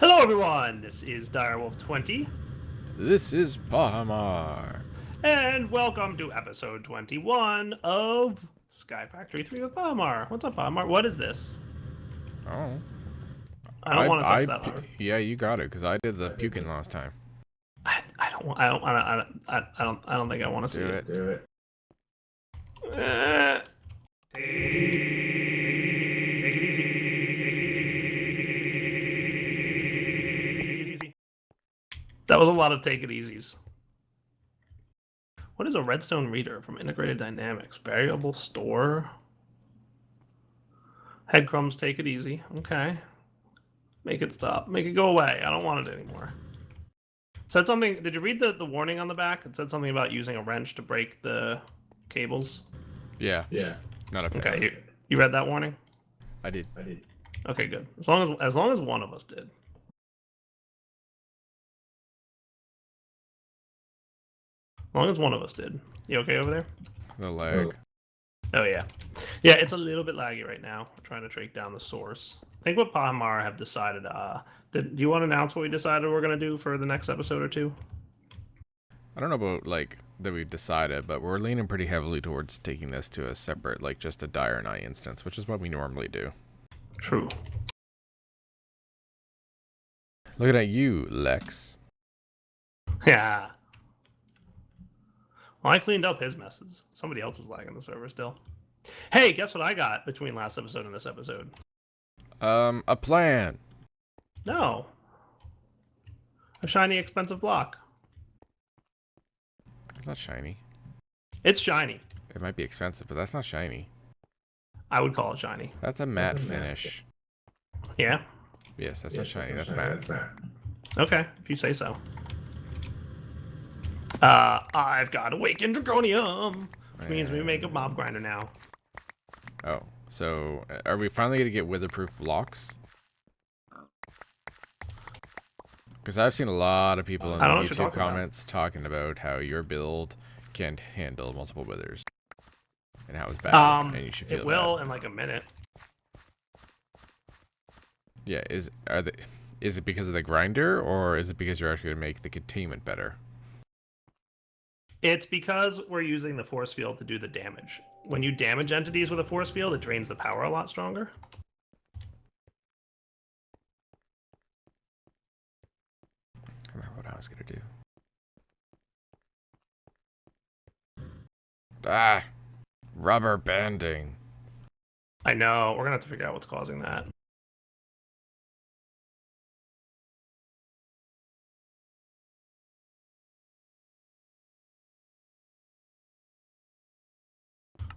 Hello everyone, this is Direwolf20, This is Pahimar. and welcome to episode 21 of SkyFactory 3 with Pahimar. What's up, Pahimar? What is this? Oh, I don't want to touch that lever. Yeah, you got it because I did the puking last time. I don't think I want to see it. Do it. Take it easy. That was a lot of take it easies. What is a redstone reader from Integrated Dynamics? Variable store. Headcrumbs, take it easy. Okay. Make it stop. Make it go away. I don't want it anymore. It said something. Did you read the warning on the back? It said something about using a wrench to break the cables. Yeah. Not a Okay. You read that warning? I did. Okay, good. As long as one of us did. As long as one of us did. You okay over there? The lag. Oh yeah. Yeah, it's a little bit laggy right now. We're trying to track down the source. I think what Pahimar have decided, do you want to announce what we decided we're going to do for the next episode or two? I don't know about that we decided, but we're leaning pretty heavily towards taking this to a separate, just a Dire and I instance, which is what we normally do. True. Looking at you, Lex. Yeah. Well, I cleaned up his messes. Somebody else is lagging the server still. Hey, guess what I got between last episode and this episode? A plan. No. A shiny, expensive block. It's not shiny. It's shiny. It might be expensive, but that's not shiny. I would call it shiny. That's a matte finish. Yeah? Yes, that's not shiny. That's matte. Okay, if you say so. I've got Awakened Draconium, which means we make a mob grinder now. Oh, so are we finally going to get witherproof blocks? Because I've seen a lot of people in the YouTube comments talking about how your build can't handle multiple withers. And how it's bad, and you should feel it will in like a minute. Yeah, is it because of the grinder, or is it because you're actually going to make the containment better? It's because we're using the force field to do the damage. When you damage entities with a force field, it drains the power a lot stronger. I remember what I was going to do. Ah! Rubber banding. I know. We're going to have to figure out what's causing that.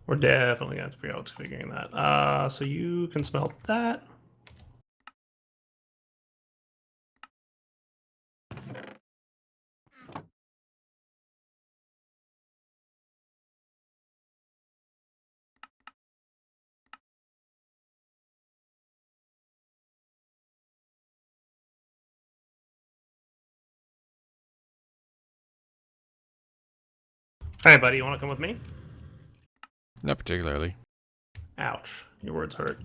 We're definitely going to have to figure out what's figuring that. So you can smelt that. All right, buddy, you want to come with me? Not particularly. Ouch. Your words hurt.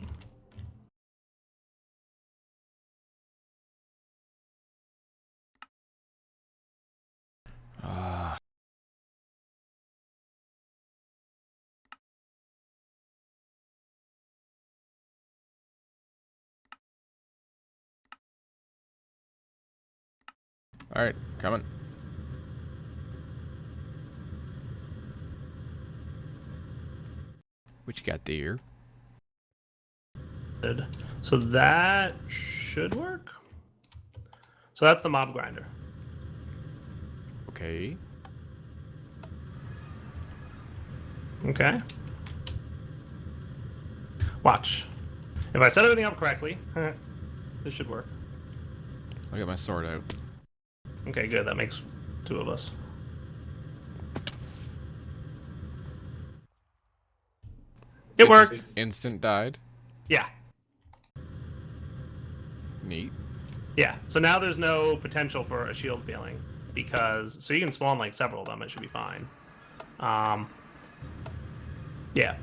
Alright, coming. What you got there? So that should work. So that's the mob grinder. Okay. Okay. Watch. If I set everything up correctly, this should work. I'll get my sword out. Okay, good. That makes two of us. It worked. Instant died. Yeah. Neat. Yeah. So now there's no potential for a shield failing because so you can spawn like several of them. It should be fine. Yeah,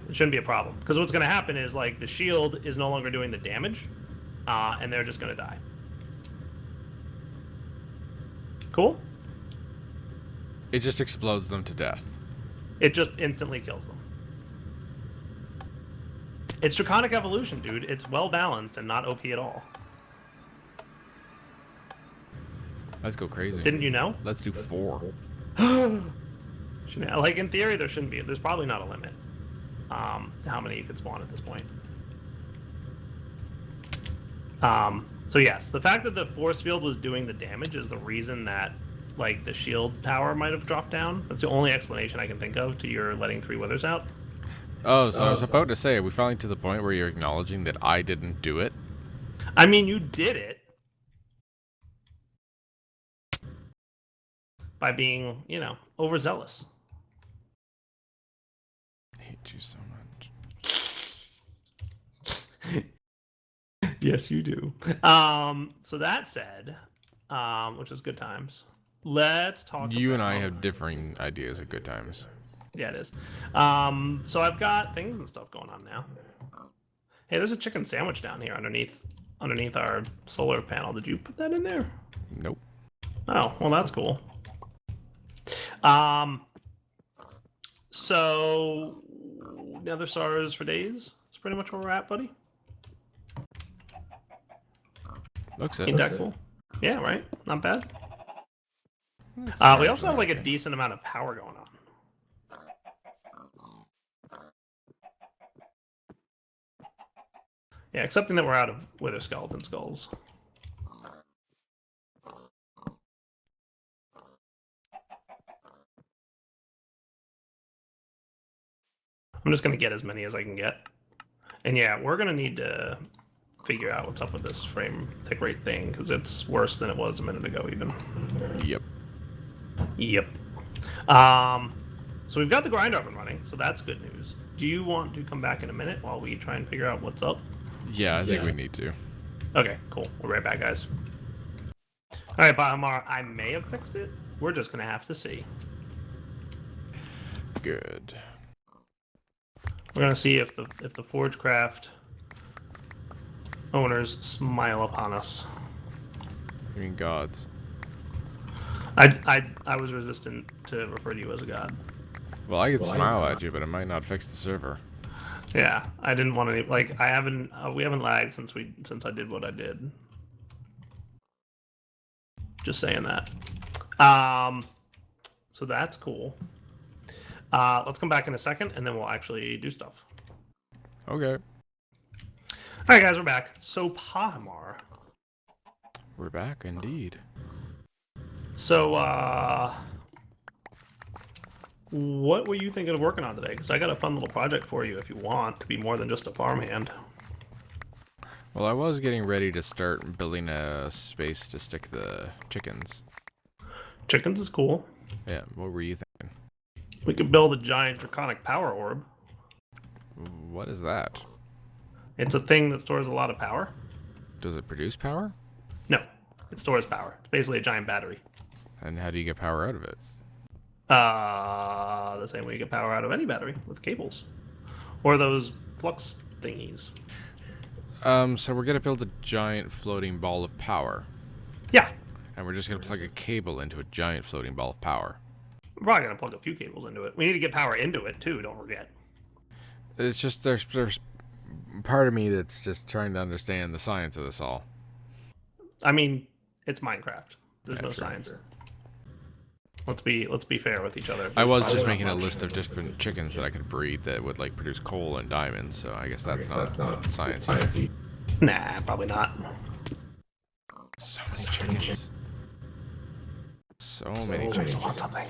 it shouldn't be a problem because what's going to happen is like the shield is no longer doing the damage, and they're just going to die. Cool. It just explodes them to death. It just instantly kills them. It's draconic evolution, dude. It's well balanced and not OP at all. Let's go crazy. Didn't you know? Let's do 4. Like, in theory, there shouldn't be. There's probably not a limit to how many you could spawn at this point. So yes, the fact that the force field was doing the damage is the reason that, like, the shield power might have dropped down. That's the only explanation I can think of to your letting 3 withers out. Oh, so I was about to say, are we finally to the point where you're acknowledging that I didn't do it? I mean, you did it. By being, you know, overzealous. I hate you so much. Yes, you do. So that said, which is good times. Let's talk. You and I have differing ideas at good times. Yeah, it is. So I've got things and stuff going on now. Hey, there's a chicken sandwich down here underneath our solar panel. Did you put that in there? Nope. Oh, well, that's cool. So Nether stars for days. That's pretty much where we're at, buddy. Looks it. Ain't that cool? Yeah, right. Not bad. We also have like a decent amount of power going on. Yeah, excepting that we're out of wither skeleton skulls. I'm just going to get as many as I can get. And yeah, we're going to need to figure out what's up with this frame tick rate thing, because it's worse than it was a minute ago even. Yep. Yep. So we've got the grinder up and running, so that's good news. Do you want to come back in a minute while we try and figure out what's up? Yeah, I think we need to. Okay, cool. We'll be right back, guys. Alright, Pahimar, I may have fixed it. We're just going to have to see. Good. We're gonna see if the ForgeCraft owners smile upon us. You mean gods? I was resistant to refer to you as a god. Well, I could smile at you, but it might not fix the server. Yeah, I didn't want to. Like, I haven't. We haven't lagged since I did what I did. Just saying that. So that's cool. Let's come back in a second, and then we'll actually do stuff. Okay. All right, guys, we're back. So, Pahimar. We're back, indeed. So, what were you thinking of working on today? Because I got a fun little project for you if you want to be more than just a farmhand. Well, I was getting ready to start building a space to stick the chickens. Chickens is cool. Yeah, what were you thinking? We could build a giant draconic power orb. What is that? It's a thing that stores a lot of power. Does it produce power? No, it stores power. It's basically a giant battery. And how do you get power out of it? The same way you get power out of any battery, with cables. Or those flux thingies. So we're gonna build a giant floating ball of power. Yeah. And we're just gonna plug a cable into a giant floating ball of power. We're probably gonna plug a few cables into it. We need to get power into it too, don't forget. It's just there's part of me that's just trying to understand the science of this all. I mean, it's Minecraft. There's no true. science. Let's be fair with each other. I was just making a list of different chickens that I could breed that would like produce coal and diamonds, so I guess that's not science. Nah, probably not. So many chickens. So many chickens. I want something.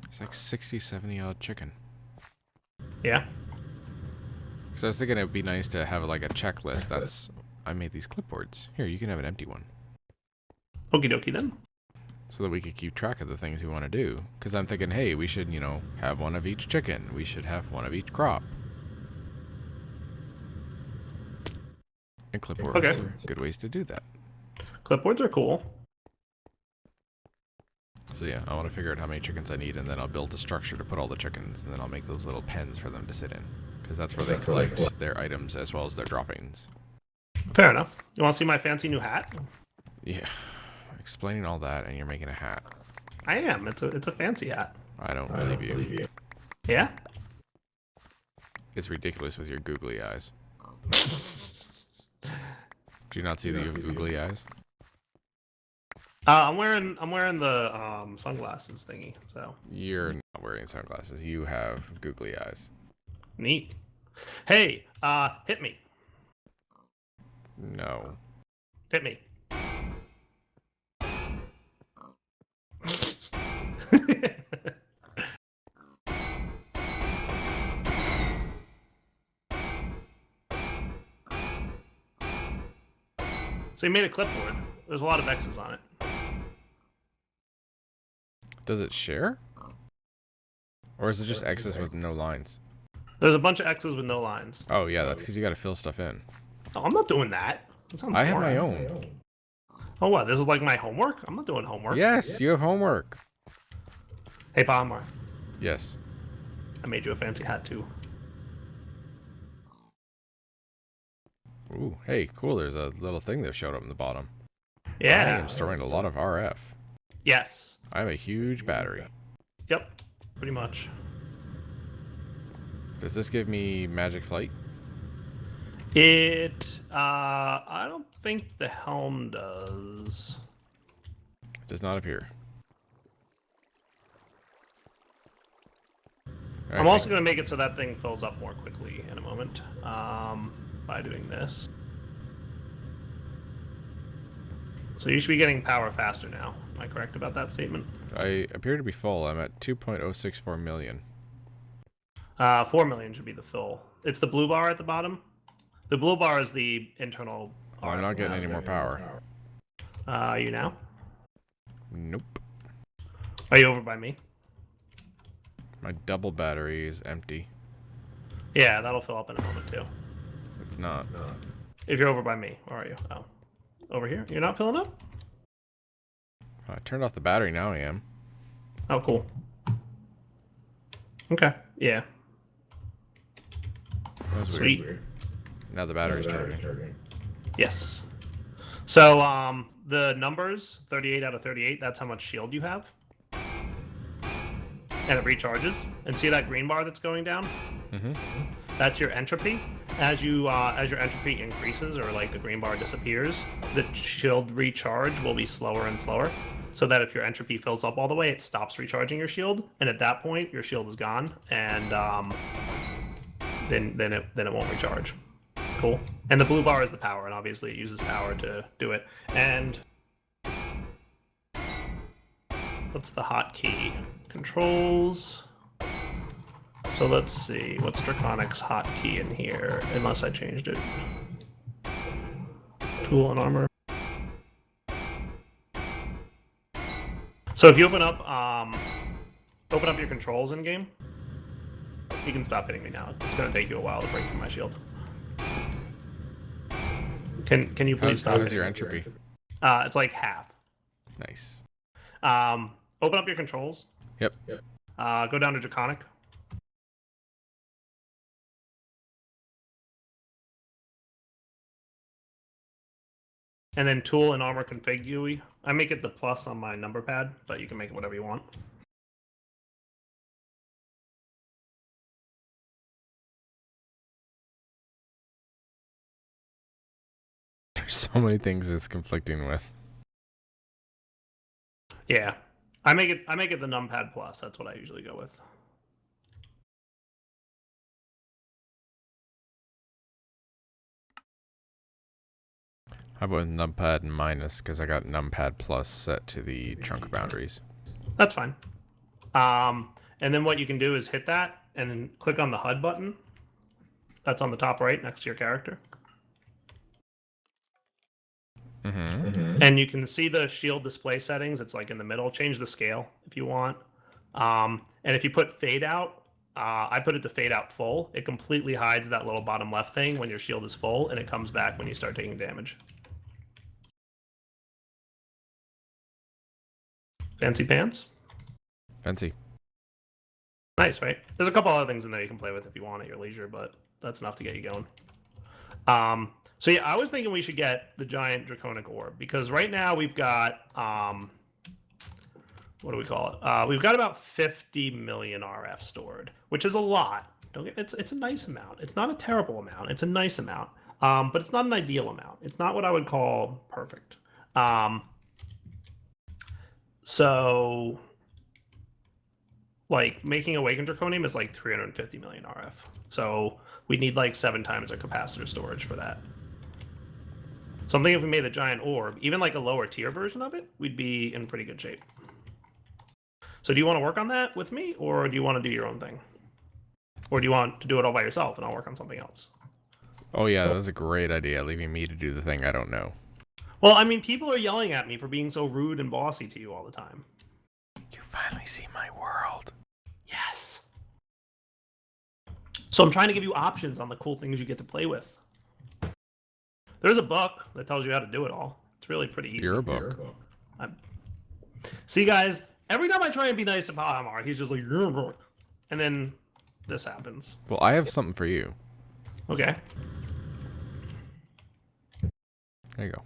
It's like 60, 70 odd chicken. Yeah. Because I was thinking it would be nice to have like a checklist. That's I made these clipboards. Here, you can have an empty one. Okie dokie then. So that we could keep track of the things we want to do. Because I'm thinking, hey, we should, you know, have one of each chicken. We should have one of each crop. And clipboards are good ways to do that. Clipboards are cool. So yeah, I want to figure out how many chickens I need, and then I'll build a structure to put all the chickens, and then I'll make those little pens for them to sit in. because that's where they collect their items as well as their droppings. Fair enough. You want to see my fancy new hat? Yeah. Explaining all that, and you're making a hat. I am. It's a fancy hat. I don't believe you. Yeah? It's ridiculous with your googly eyes. Do you not see that you have googly eyes? I'm wearing the sunglasses thingy. So You're not wearing sunglasses. You have googly eyes. neat. Hey, hit me. No. Hit me. So you made a clipboard. There's a lot of X's on it. Does it share? Or is it just X's with no lines? There's a bunch of X's with no lines. Oh yeah, that's because you got to fill stuff in. Oh, I'm not doing that. I have my own. Oh, what? This is like my homework? I'm not doing homework. Yes, you have homework. Hey, Pahimar. Yes. I made you a fancy hat, too. Ooh, hey, cool. There's a little thing that showed up in the bottom. Yeah. I am storing a lot of RF. Yes. I have a huge battery. Yep. Pretty much. Does this give me magic flight? I don't think the helm does. It does not appear. I'm also going to make it so that thing fills up more quickly in a moment by doing this. So you should be getting power faster now. Am I correct about that statement? I appear to be full. I'm at 2.064 million. 4 million should be the fill. It's the blue bar at the bottom. The blue bar is the internal. Well, I'm not getting any more power. Are you now? Nope. Are you over by me? My double battery is empty. Yeah, that'll fill up in a moment too. It's not. If you're over by me, where are you? Oh, over here. You're not filling up? I turned off the battery. Now I am. Oh, cool. Okay. Yeah. That was Sweet. weird. Now the battery's charging. Yes. So, the numbers, 38 out of 38, that's how much shield you have. And it recharges. And see that green bar that's going down? Mm-hmm. That's your entropy. As your entropy increases, or like the green bar disappears, the shield recharge will be slower and slower. So that if your entropy fills up all the way, it stops recharging your shield, and at that point, your shield is gone, and then it won't recharge. Cool. And the blue bar is the power, and obviously it uses power to do it. And what's the hotkey? Controls. So let's see, what's Draconic's hotkey in here? Unless I changed it. Tool and armor. So if you open up your controls in game, you can stop hitting me now. It's gonna take you a while to break through my shield. Can you please stop? How's your entropy? It's like half. Nice. Open up your controls. Yep. Go down to Draconic. And then tool and armor config GUI. I make it the plus on my number pad, but you can make it whatever you want. There's so many things it's conflicting with. Yeah. I make it the numpad plus. That's what I usually go with. I went with numpad minus because I got numpad plus set to the trunk boundaries. That's fine. And then what you can do is hit that and then click on the HUD button. That's on the top right next to your character. Mm-hmm. And you can see the shield display settings. It's like in the middle. Change the scale if you want. And if you put fade out, I put it to fade out full. It completely hides that little bottom left thing when your shield is full, and it comes back when you start taking damage. Fancy pants? Fancy. Nice, right? There's a couple other things in there you can play with if you want at your leisure, but that's enough to get you going. So yeah, I was thinking we should get the giant draconic orb because right now we've got what do we call it? We've got about 50 million RF stored, which is a lot. It's a nice amount. It's not a terrible amount. It's a nice amount, but it's not an ideal amount. It's not what I would call perfect. So, like, making Awakened Draconium is like 350 million RF. So we need like 7 times our capacitor storage for that. So I'm thinking if we made a giant orb, even like a lower tier version of it, we'd be in pretty good shape. So do you want to work on that with me, or do you want to do your own thing? Or do you want to do it all by yourself and I'll work on something else? Oh yeah, that was a great idea, leaving me to do the thing I don't know. Well, I mean, people are yelling at me for being so rude and bossy to you all the time. You finally see my world. Yes. So I'm trying to give you options on the cool things you get to play with. There's a book that tells you how to do it all. It's really pretty easy. You're a book. See, guys, every time I try and be nice to Pahimar, he's just like, you're a book. And then this happens. Well, I have something for you. Okay. There you go.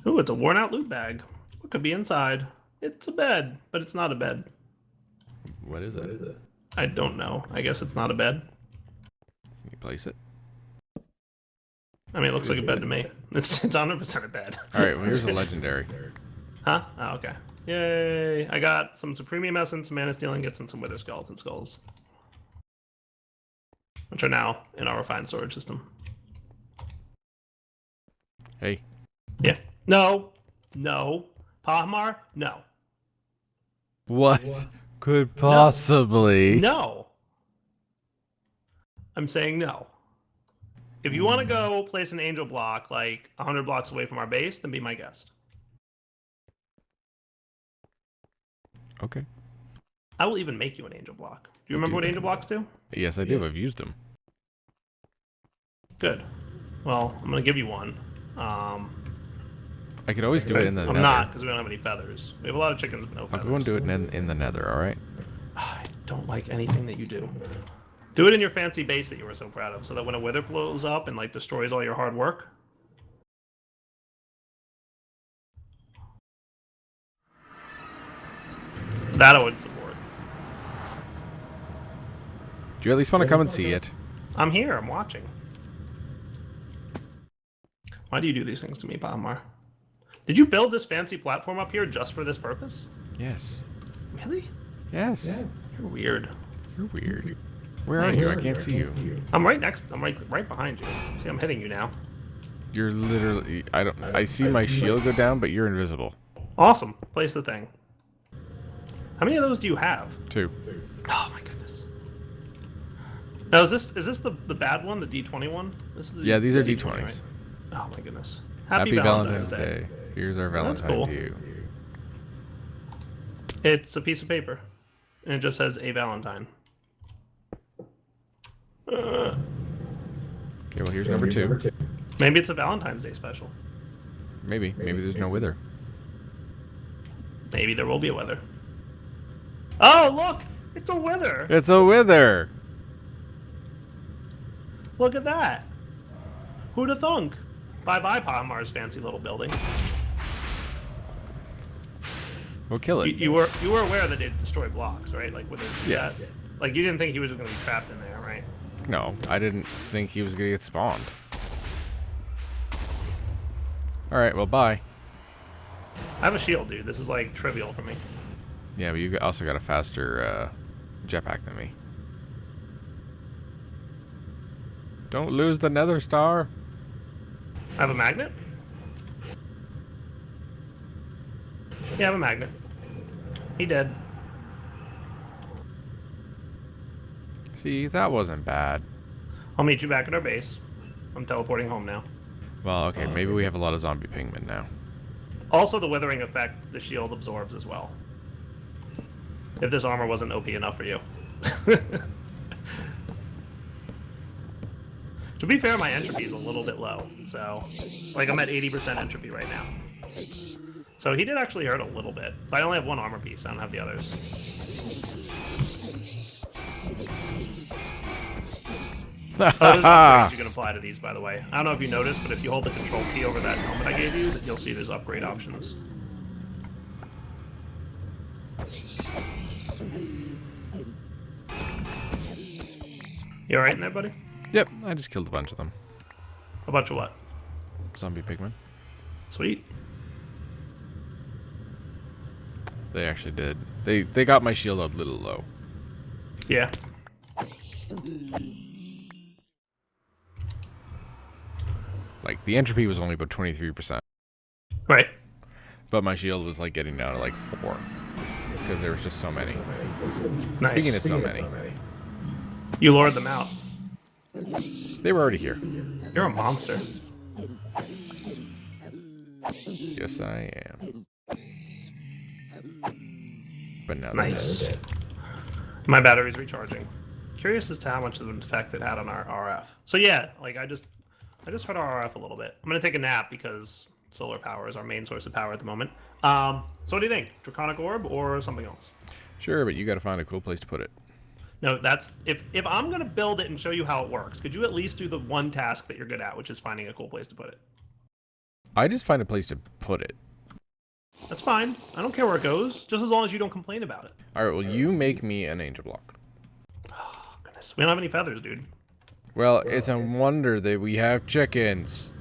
Ooh, it's a worn out loot bag. What could be inside? It's a bed, but it's not a bed. What is it? I don't know. I guess it's not a bed. Can you place it? I mean, it looks like a bed to me. It's 100% a bed. Alright, well, here's a legendary. Huh? Oh, okay. Yay! I got some Supremium Essence, some Mana Stealing Ingots, and some Wither Skeleton Skulls. Which are now in our refined storage system. Hey. Yeah. No. No. Pahimar? No. What could possibly? No. I'm saying no. If you want to go place an angel block like 100 blocks away from our base, then be my guest. Okay. I will even make you an angel block. Do you remember what angel blocks do? Yes, I do. I've used them. Good. Well, I'm going to give you one. I could always do it in the nether. I'm not, because we don't have any feathers. We have a lot of chickens, but no feathers. I'll go and do it in the nether, alright? I don't like anything that you do. Do it in your fancy base that you were so proud of, so that when a wither blows up and like destroys all your hard work. That I would support. Do you at least want to come and see it? I'm here, I'm watching. Why do you do these things to me, Pahimar? Did you build this fancy platform up here just for this purpose? Yes. Really? Yes. You're weird. You're weird. Where are you? I can't see you. I'm right next. I'm right behind you. See, I'm hitting you now. You're literally. I see my shield go down, but you're invisible. Awesome. Place the thing. How many of those do you have? 2. Oh my goodness. Now is this the bad one, the D20 one? This is Yeah, these are D20, D20s. right? Oh my goodness. Happy Valentine's Day. Here's our Valentine cool. to you. It's a piece of paper, and it just says a Valentine. Okay, well here's number 2. Maybe it's a Valentine's Day special. Maybe there's no wither. Maybe there will be a wither. Oh, look! It's a wither! It's a wither! Look at that! Who'da thunk? Bye-bye, Pahimar's fancy little building. We'll kill it. You were aware that it destroyed blocks, right? Like with his Yes. that, like you didn't think he was going to be trapped in there, right? No, I didn't think he was going to get spawned. Alright, well bye. I have a shield, dude. This is like trivial for me. Yeah, but you also got a faster jetpack than me. Don't lose the nether star. I have a magnet? Yeah, I have a magnet. He dead. See, that wasn't bad. I'll meet you back at our base. I'm teleporting home now. Well, okay, maybe we have a lot of zombie pigmen now. Also, the withering effect the shield absorbs as well. If this armor wasn't OP enough for you. To be fair, my entropy is a little bit low, so like I'm at 80% entropy right now. So he did actually hurt a little bit, but I only have one armor piece. I don't have the others. Oh, there's upgrades you can apply to these, by the way. I don't know if you noticed, but if you hold the control key over that helmet I gave you, you'll see there's upgrade options. You alright in there, buddy? Yep, I just killed a bunch of them. A bunch of what? Zombie pigmen. Sweet. They actually did. They got my shield a little low. Yeah. Like, the entropy was only about 23%. Right. But my shield was, like, getting down to, like, 4. Because there was just so many. Nice. Speaking of so many. You lured them out. They were already here. You're a monster. Yes, I am. But now Nice. My battery's recharging. Curious as to how much of an effect it had on our RF. So yeah, like I just hurt our RF a little bit. I'm gonna take a nap because solar power is our main source of power at the moment. So what do you think? Draconic orb or something else? Sure, but you gotta find a cool place to put it. No, that's if I'm gonna build it and show you how it works, could you at least do the one task that you're good at, which is finding a cool place to put it? I just find a place to put it. That's fine. I don't care where it goes, just as long as you don't complain about it. Alright, well, you make me an angel block. Oh, goodness. We don't have any feathers, dude. Well, it's a wonder that we have chickens.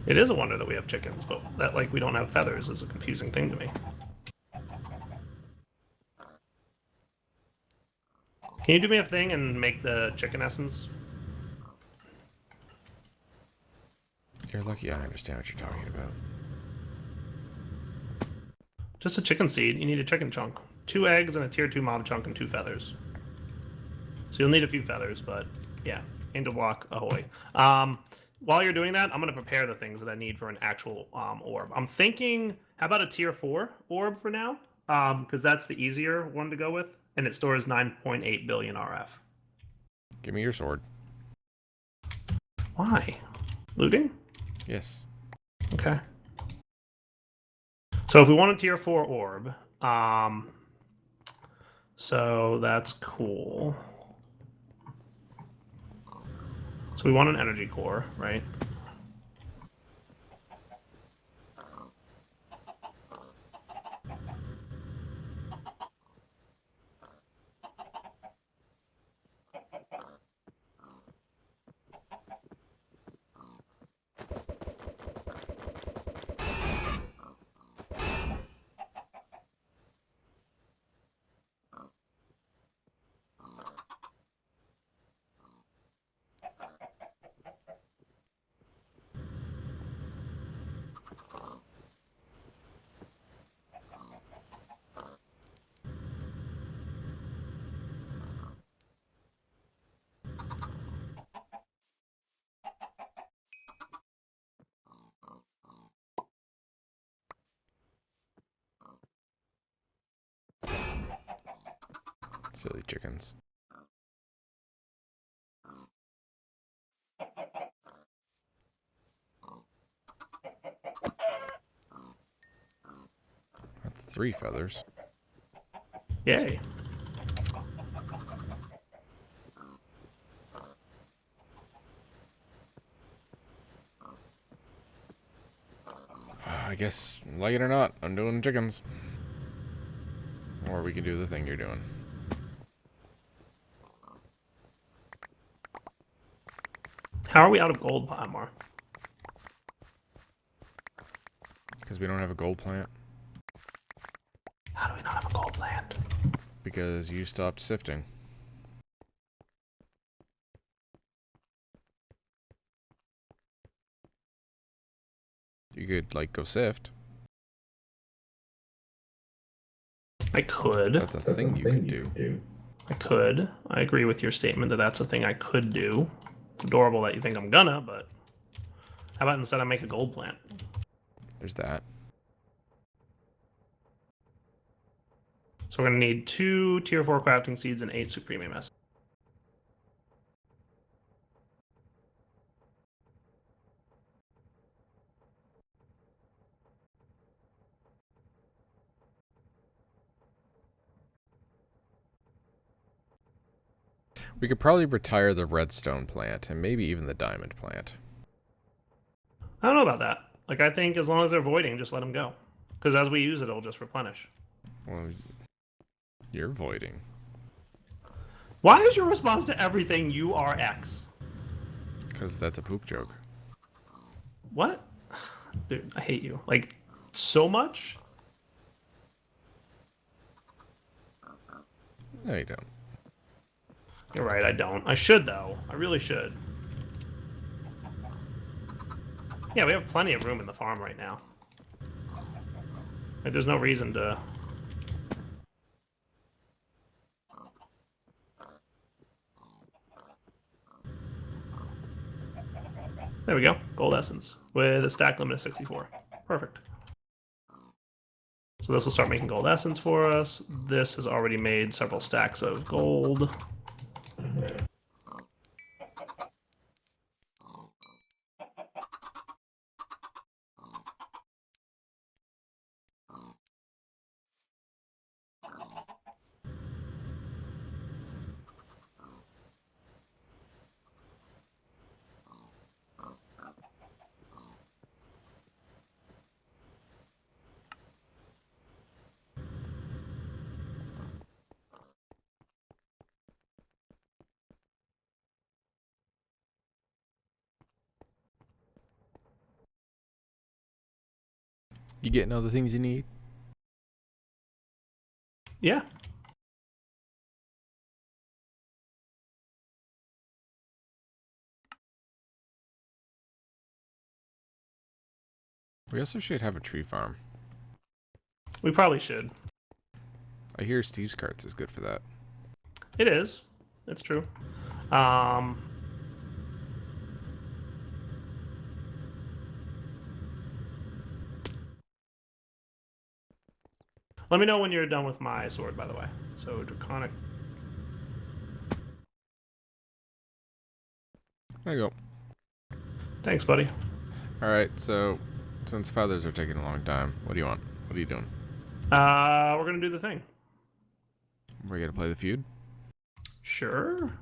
It is a wonder that we have chickens, but that, like, we don't have feathers is a confusing thing to me. Can you do me a thing and make the chicken essence? You're lucky I understand what you're talking about. Just a chicken seed. You need a chicken chunk. 2 eggs and a tier 2 mob chunk and 2 feathers. So you'll need a few feathers, but yeah. Angel block, ahoy. While you're doing that, I'm going to prepare the things that I need for an actual orb. I'm thinking, how about a tier 4 orb for now? Because that's the easier one to go with. And it stores 9.8 billion RF. Give me your sword. Why? Looting? Yes. Okay. So if we want a tier 4 orb, so that's cool. So we want an energy core, right? Silly chickens. That's 3 feathers. Yay. I guess, like it or not, I'm doing chickens. Or we can do the thing you're doing. How are we out of gold, Pahimar? Because we don't have a gold plant. How do we not have a gold plant? Because you stopped sifting. You could, like, go sift. I could. That's a thing you could do. I could. I agree with your statement that that's a thing I could do. It's adorable that you think I'm gonna, but how about instead I make a gold plant? There's that. So we're gonna need 2 tier 4 crafting seeds and 8 supremium essence. We could probably retire the redstone plant and maybe even the diamond plant. I don't know about that. Like, I think as long as they're voiding, just let them go. Because as we use it, it'll just replenish. Well, you're voiding. Why is your response to everything you are X? Because that's a poop joke. What? Dude, I hate you. Like, so much? No, you don't. You're right, I don't. I should, though. I really should. Yeah, we have plenty of room in the farm right now. Like, there's no reason to... There we go. Gold essence with a stack limit of 64. Perfect. So this will start making gold essence for us. This has already made several stacks of gold. You getting all the things you need? Yeah. We also should have a tree farm. We probably should. I hear Steve's carts is good for that. It is. It's true. Let me know when you're done with my sword, by the way. So, draconic. There you go. Thanks, buddy. Alright, so since feathers are taking a long time, what do you want? What are you doing? We're gonna do the thing. We're gonna play the feud? Sure.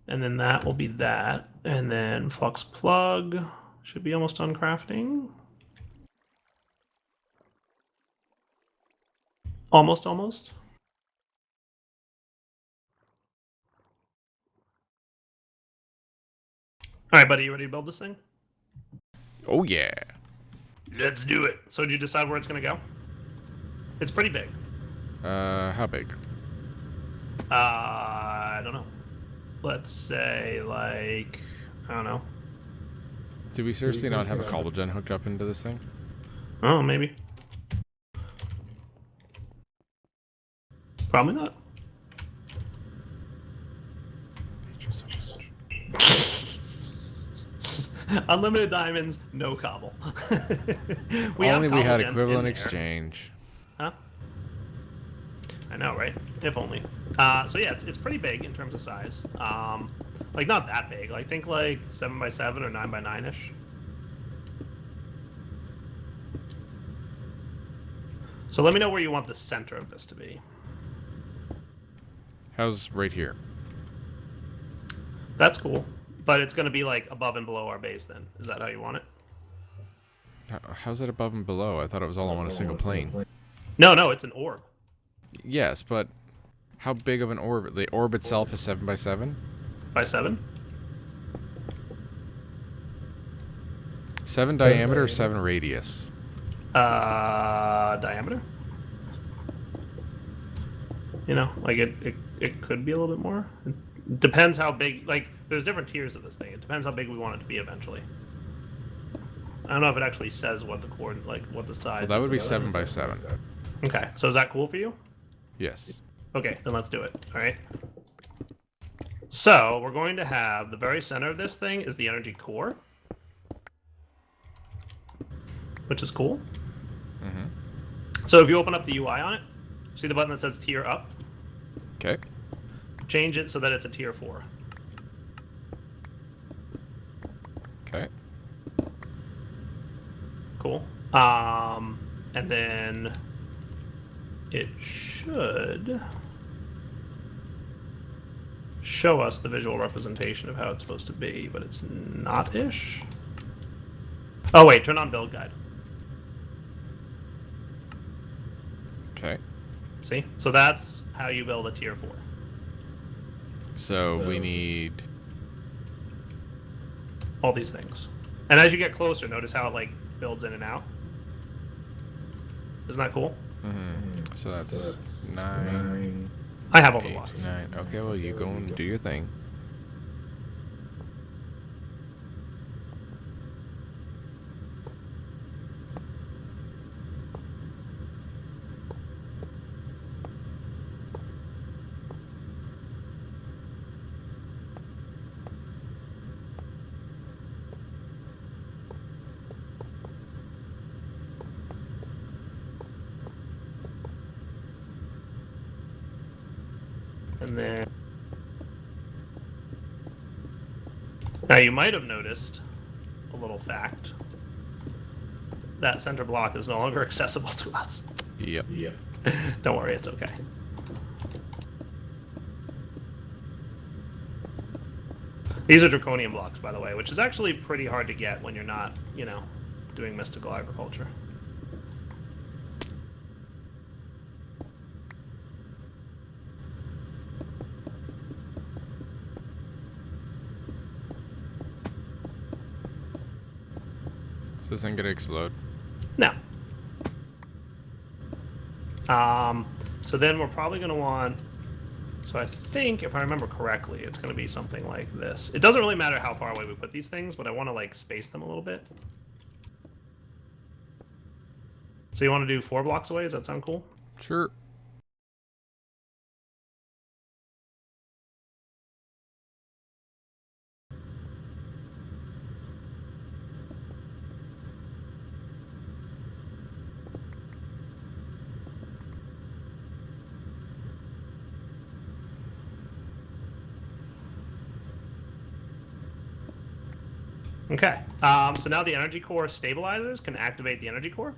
And then that will be that. And then Flux plug should be almost done crafting. Almost. All right, buddy, you ready to build this thing? Oh yeah. Let's do it. So did you decide where it's gonna go? It's pretty big. How big? I don't know. Let's say, like, I don't know. Do we seriously not have a cobble gen hooked up into this thing? Oh, maybe. Probably not. Unlimited diamonds, no cobble. Only we had equivalent exchange. Huh? I know, right? If only. So yeah, it's pretty big in terms of size. Like not that big. Like think like 7x7 or 9x9ish. So let me know where you want the center of this to be. How's right here? That's cool. But it's going to be like above and below our base then. Is that how you want it? How's it above and below? I thought it was all on a single plane. No, it's an orb. Yes, but how big of an orb? The orb itself is 7x7? By 7? 7 diameter or 7 radius? Diameter? You know, like it could be a little bit more. It depends how big, like, there's different tiers of this thing. It depends how big we want it to be eventually. I don't know if it actually says what the what the size is. Well, that would be 7x7. Okay, so is that cool for you? Yes. Okay, then let's do it. All right. So we're going to have the very center of this thing is the energy core. which is cool. Mm-hmm. So if you open up the UI on it, see the button that says tier up? Okay. Change it so that it's a tier 4. Okay. Cool. And then it should show us the visual representation of how it's supposed to be, but it's not-ish. Oh wait, turn on build guide. Okay. See? So that's how you build a tier 4. So we need all these things. And as you get closer, notice how it like builds in and out. Isn't that cool? Mm-hmm. So that's 9. I have all the 8, blocks. 9. Okay, well you go and do your thing. And then now you might have noticed a little fact. That center block is no longer accessible to us. Yep. Don't worry, it's okay. These are draconian blocks, by the way, which is actually pretty hard to get when you're not, you know, doing mystical agriculture. Is this thing gonna explode? No. So then we're probably gonna want. So I think, if I remember correctly, it's gonna be something like this. It doesn't really matter how far away we put these things, but I want to like space them a little bit. So you want to do 4 blocks away? Does that sound cool? Sure. Okay. So now the energy core stabilizers can activate the energy core.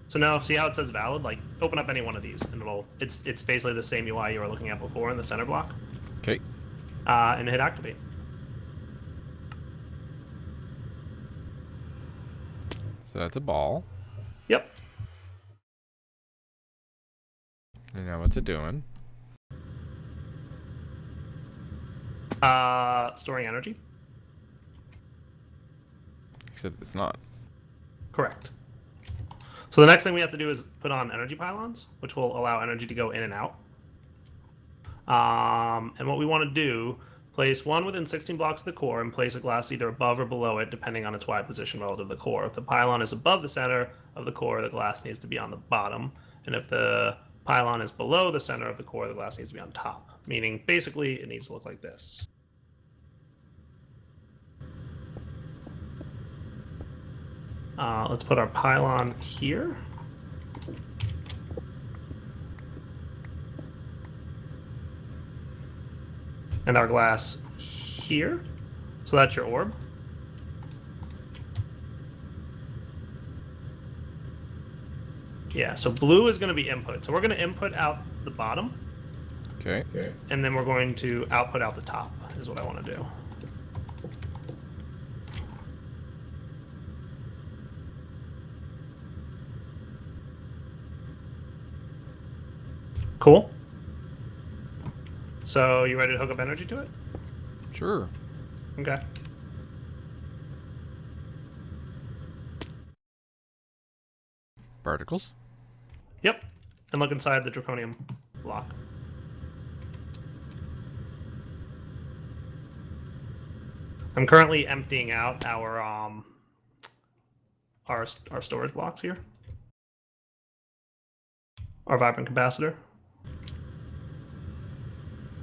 So now, see how it says valid? Like, open up any one of these, and it's basically the same UI you were looking at before in the center block. Okay. And hit activate. So that's a ball. Yep. And now what's it doing? Storing energy. Except it's not. Correct. So the next thing we have to do is put on energy pylons, which will allow energy to go in and out. And what we want to do, place one within 16 blocks of the core and place a glass either above or below it, depending on its Y position relative to the core. If the pylon is above the center of the core, the glass needs to be on the bottom. And if the pylon is below the center of the core, the glass needs to be on top. Meaning, basically, it needs to look like this. Let's put our pylon here. And our glass here. So that's your orb. Yeah, so blue is going to be input. So we're going to input out the bottom. Okay. And then we're going to output out the top, is what I want to do. Cool. So you ready to hook up energy to it? Sure. Okay. Particles? Yep. And look inside the draconium block. I'm currently emptying out our storage blocks here. Our vibrant capacitor.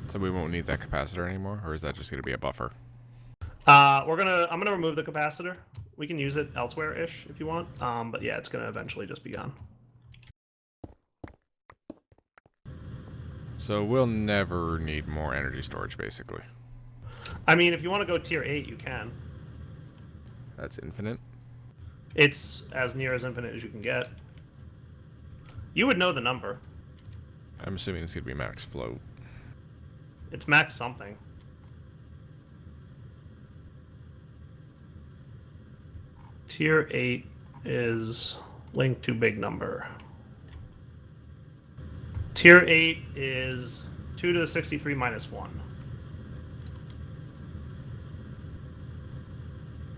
So we won't need that capacitor anymore, or is that just going to be a buffer? I'm gonna remove the capacitor. We can use it elsewhere-ish if you want. But yeah, it's going to eventually just be gone. So we'll never need more energy storage, basically. I mean, if you want to go tier 8, you can. That's infinite? It's as near as infinite as you can get. You would know the number. I'm assuming it's going to be max float. It's max something. Tier 8 is linked to big number. Tier 8 is 2 to the 63 minus 1.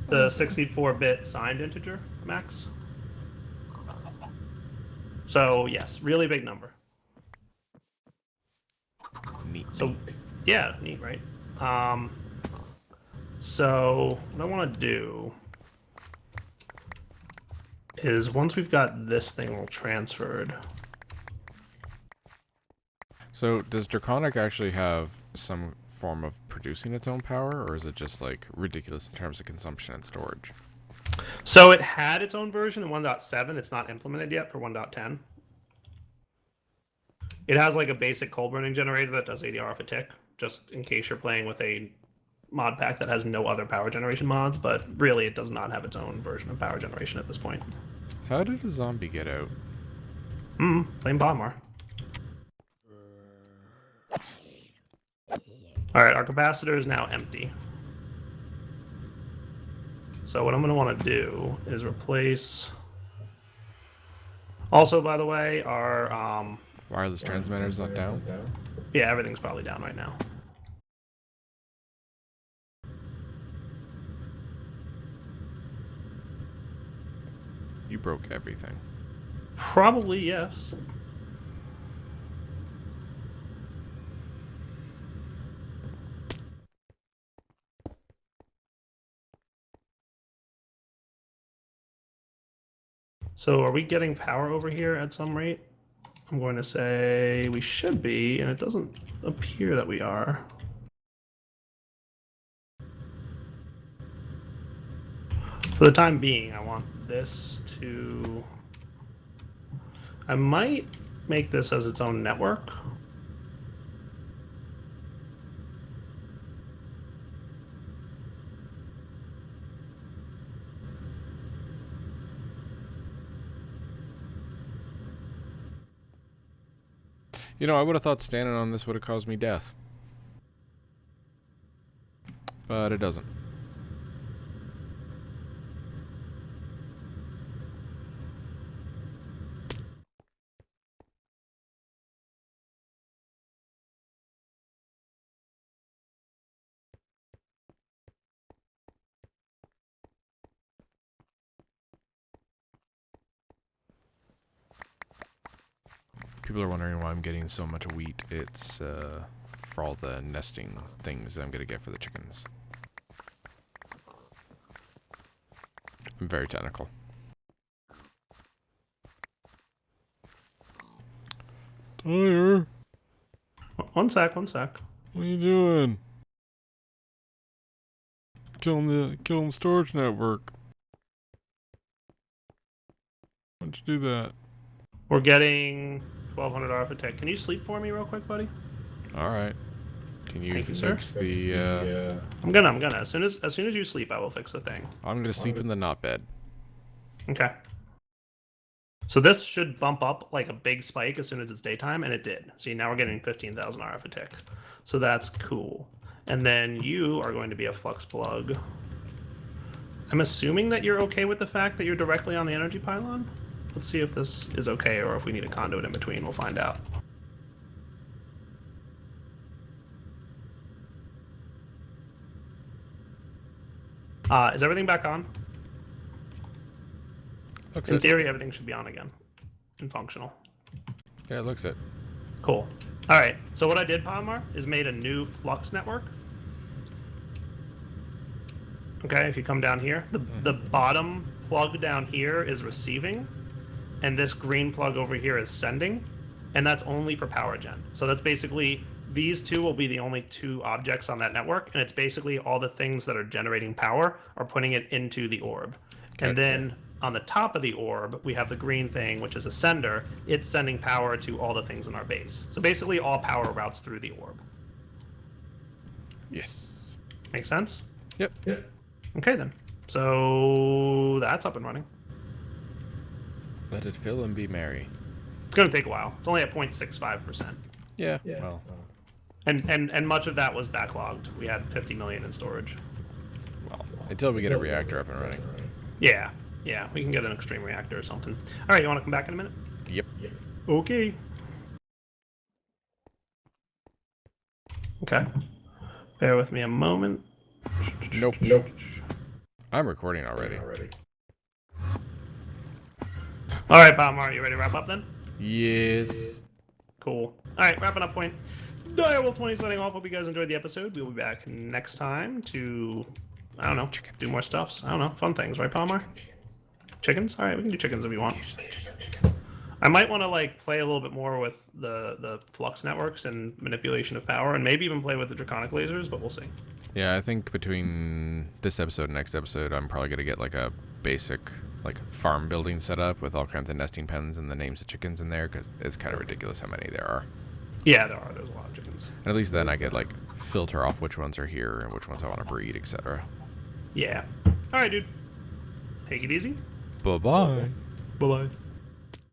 The 64-bit signed integer max. So yes, really big number. Neat. So yeah, neat, right? So what I want to do is once we've got this thing all transferred. So does draconic actually have some form of producing its own power, or is it just like ridiculous in terms of consumption and storage? So it had its own version in 1.7. It's not implemented yet for 1.10. It has like a basic coal burning generator that does 80 RF a tick, just in case you're playing with a mod pack that has no other power generation mods, but really it does not have its own version of power generation at this point. How did a zombie get out? Playing Pahimar. Alright, our capacitor is now empty. So what I'm going to want to do is replace... Also, by the way, our... Wireless transmitter's not down? Yeah, everything's probably down right now. You broke everything. Probably, yes. So are we getting power over here at some rate? I'm going to say we should be, and it doesn't appear that we are. For the time being, I want this to... I might make this as its own network. You know, I would have thought standing on this would have caused me death. But it doesn't. People are wondering why I'm getting so much wheat. It's for all the nesting things that I'm going to get for the chickens. I'm very technical. Tyler! One sec. What are you doing? Killing the storage network. Why'd you do that? We're getting 1,200 RF a tick. Can you sleep for me real quick, buddy? Alright. Can you sir. fix the I'm gonna. As soon as you sleep, I will fix the thing. I'm gonna sleep in the not bed. Okay. So this should bump up like a big spike as soon as it's daytime, and it did. See, now we're getting 15,000 RF a tick. So that's cool. And then you are going to be a flux plug. I'm assuming that you're okay with the fact that you're directly on the energy pylon? Let's see if this is okay, or if we need a conduit in between. We'll find out. Is everything back on? In theory, everything should be on again and functional. Yeah, it looks it. Cool. All right. So what I did, Pahimar, is made a new Flux network. Okay, if you come down here, the bottom plug down here is receiving, and this green plug over here is sending, and that's only for power gen. So that's basically these two will be the only two objects on that network, and it's basically all the things that are generating power are putting it into the orb. Okay. And then on the top of the orb, we have the green thing, which is a sender. It's sending power to all the things in our base. So basically all power routes through the orb. Yes. Make sense? Yep. Okay, then. So that's up and running. Let it fill and be merry. It's going to take a while. It's only at 0.65%. Yeah. Well. And much of that was backlogged. We had 50 million in storage. Well, until we get a reactor up and running. Yeah, we can get an extreme reactor or something. All right, you want to come back in a minute? Yep. Okay. Okay. Bear with me a moment. Nope. I'm recording already. All right, Pahimar, you ready to wrap up then? Yes. Cool. All right, wrapping up point. Direwolf20 signing off. Hope you guys enjoyed the episode. We'll be back next time to, I don't know, do more stuffs. I don't know, fun things, right, Pahimar? Chickens? All right, we can do chickens if you want. I might want to like play a little bit more with the Flux networks and manipulation of power, and maybe even play with the draconic lasers, but we'll see. Yeah, I think between this episode and next episode, I'm probably gonna get like a basic like farm building set up with all kinds of nesting pens and the names of chickens in there, because it's kind of ridiculous how many there are. Yeah, there are. There's a lot of chickens. And at least then I could like filter off which ones are here and which ones I want to breed, etc. Yeah. All right, dude. Take it easy. Bye-bye. Bye-bye.